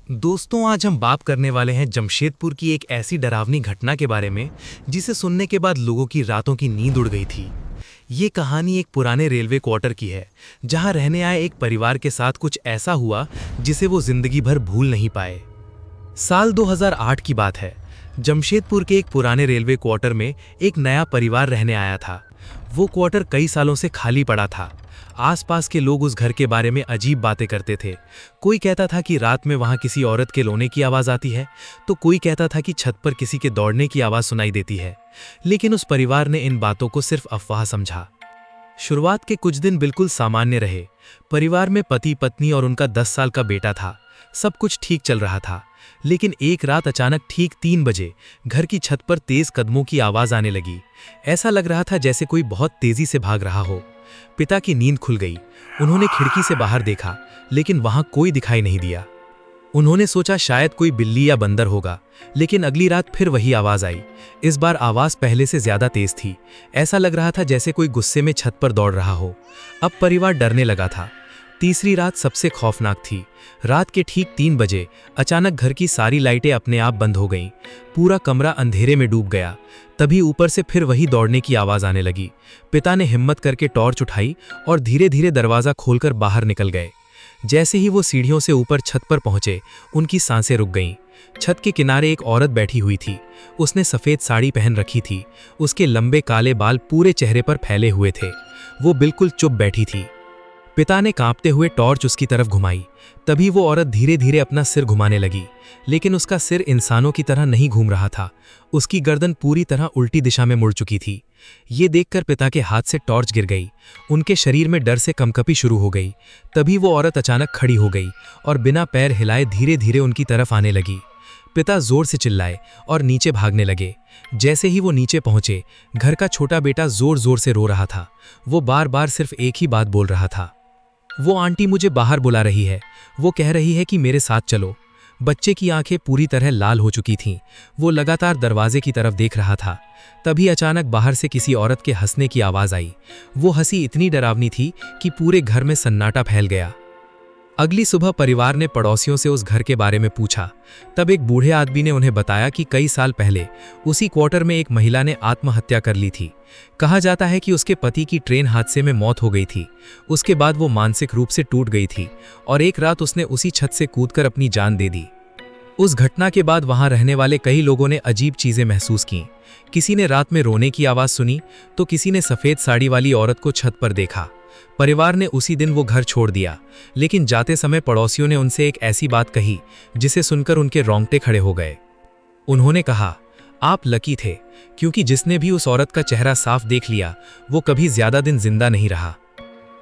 दोस्तों, आज हम बात करने वाले हैं जमशेदपुर की एक ऐसी डरावनी घटना के बारे में जिसे सुनने के बाद लोगों की रातों की नींद उड़ गई थी। ये कहानी एक पुराने रेलवे क्वार्टर की है, जहां रहने आए एक परिवार के साथ कुछ ऐसा हुआ जिसे वो जिंदगी भर भूल नहीं पाए। साल 2008 की बात है। जमशेदपुर के एक पुराने रेलवे क्वार्टर में एक नया परिवार रहने आया था। वो क्वार्टर कई सालों से खाली पड़ा था। आसपास के लोग उस घर के बारे में अजीब बातें करते थे। कोई कहता था कि रात में वहां किसी औरत के रोने की आवाज आती है, तो कोई कहता था कि छत पर किसी के दौड़ने की आवाज सुनाई देती है। लेकिन उस परिवार ने इन बातों को सिर्फ अफवाह समझा। शुरुआत के कुछ दिन बिल्कुल सामान्य रहे। परिवार में पति पत्नी और उनका 10 साल का बेटा था। सब कुछ ठीक चल रहा था। लेकिन एक रात अचानक ठीक 3 बजे घर की छत पर तेज कदमों की आवाज आने लगी। ऐसा लग रहा था जैसे कोई बहुत तेजी से भाग रहा हो। पिता की नींद खुल गई। उन्होंने खिड़की से बाहर देखा, लेकिन वहां कोई दिखाई नहीं दिया। उन्होंने सोचा शायद कोई बिल्ली या बंदर होगा, लेकिन अगली रात फिर वही आवाज आई। इस बार आवाज पहले से ज्यादा तेज थी। ऐसा लग रहा था जैसे कोई गुस्से में छत पर दौड़ रहा हो। अब परिवार डरने लगा था। तीसरी रात सबसे खौफनाक थी। रात के ठीक 3 बजे अचानक घर की सारी लाइटें अपने आप बंद हो गईं। पूरा कमरा अंधेरे में डूब गया। तभी ऊपर से फिर वही दौड़ने की आवाज आने लगी। पिता ने हिम्मत करके टॉर्च उठाई और धीरे धीरे दरवाजा खोलकर बाहर निकल गए। जैसे ही वो सीढ़ियों से ऊपर छत पर पहुंचे, उनकी सांसें रुक गईं। छत के किनारे एक औरत बैठी हुई थी। उसने सफेद साड़ी पहन रखी थी। उसके लंबे काले बाल पूरे चेहरे पर फैले हुए थे। वो बिल्कुल चुप बैठी थी। पिता ने कांपते हुए टॉर्च उसकी तरफ घुमाई। तभी वो औरत धीरे धीरे अपना सिर घुमाने लगी, लेकिन उसका सिर इंसानों की तरह नहीं घूम रहा था। उसकी गर्दन पूरी तरह उल्टी दिशा में मुड़ चुकी थी। ये देखकर पिता के हाथ से टॉर्च गिर गई। उनके शरीर में डर से कंपकपी शुरू हो गई। तभी वो औरत अचानक खड़ी हो गई और बिना पैर हिलाए धीरे धीरे उनकी तरफ आने लगी। पिता जोर से चिल्लाए और नीचे भागने लगे। जैसे ही वो नीचे पहुंचे, घर का छोटा बेटा जोर जोर से रो रहा था। वो बार बार सिर्फ एक ही बात बोल रहा था, वो आंटी मुझे बाहर बुला रही है, वो कह रही है कि मेरे साथ चलो। बच्चे की आंखें पूरी तरह लाल हो चुकी थीं। वो लगातार दरवाजे की तरफ देख रहा था। तभी अचानक बाहर से किसी औरत के हंसने की आवाज आई। वो हंसी इतनी डरावनी थी कि पूरे घर में सन्नाटा फैल गया। अगली सुबह परिवार ने पड़ोसियों से उस घर के बारे में पूछा। तब एक बूढ़े आदमी ने उन्हें बताया कि कई साल पहले उसी क्वार्टर में एक महिला ने आत्महत्या कर ली थी। कहा जाता है कि उसके पति की ट्रेन हादसे में मौत हो गई थी। उसके बाद वो मानसिक रूप से टूट गई थी और एक रात उसने उसी छत से कूदकर अपनी जान दे दी। उस घटना के बाद वहां रहने वाले कई लोगों ने अजीब चीजें महसूस कीं। किसी ने रात में रोने की आवाज सुनी, तो किसी ने सफेद साड़ी वाली औरत को छत पर देखा। परिवार ने उसी दिन वो घर छोड़ दिया, लेकिन जाते समय पड़ोसियों ने उनसे एक ऐसी बात कही जिसे सुनकर उनके रोंगटे खड़े हो गए। उन्होंने कहा, आप लकी थे, क्योंकि जिसने भी उस औरत का चेहरा साफ देख लिया, वो कभी ज्यादा दिन जिंदा नहीं रहा।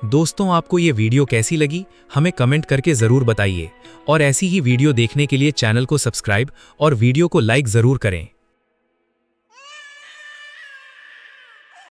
दोस्तों, आपको ये वीडियो कैसी लगी हमें कमेंट करके जरूर बताइए, और ऐसी ही वीडियो देखने के लिए चैनल को सब्सक्राइब और वीडियो को लाइक जरूर करें।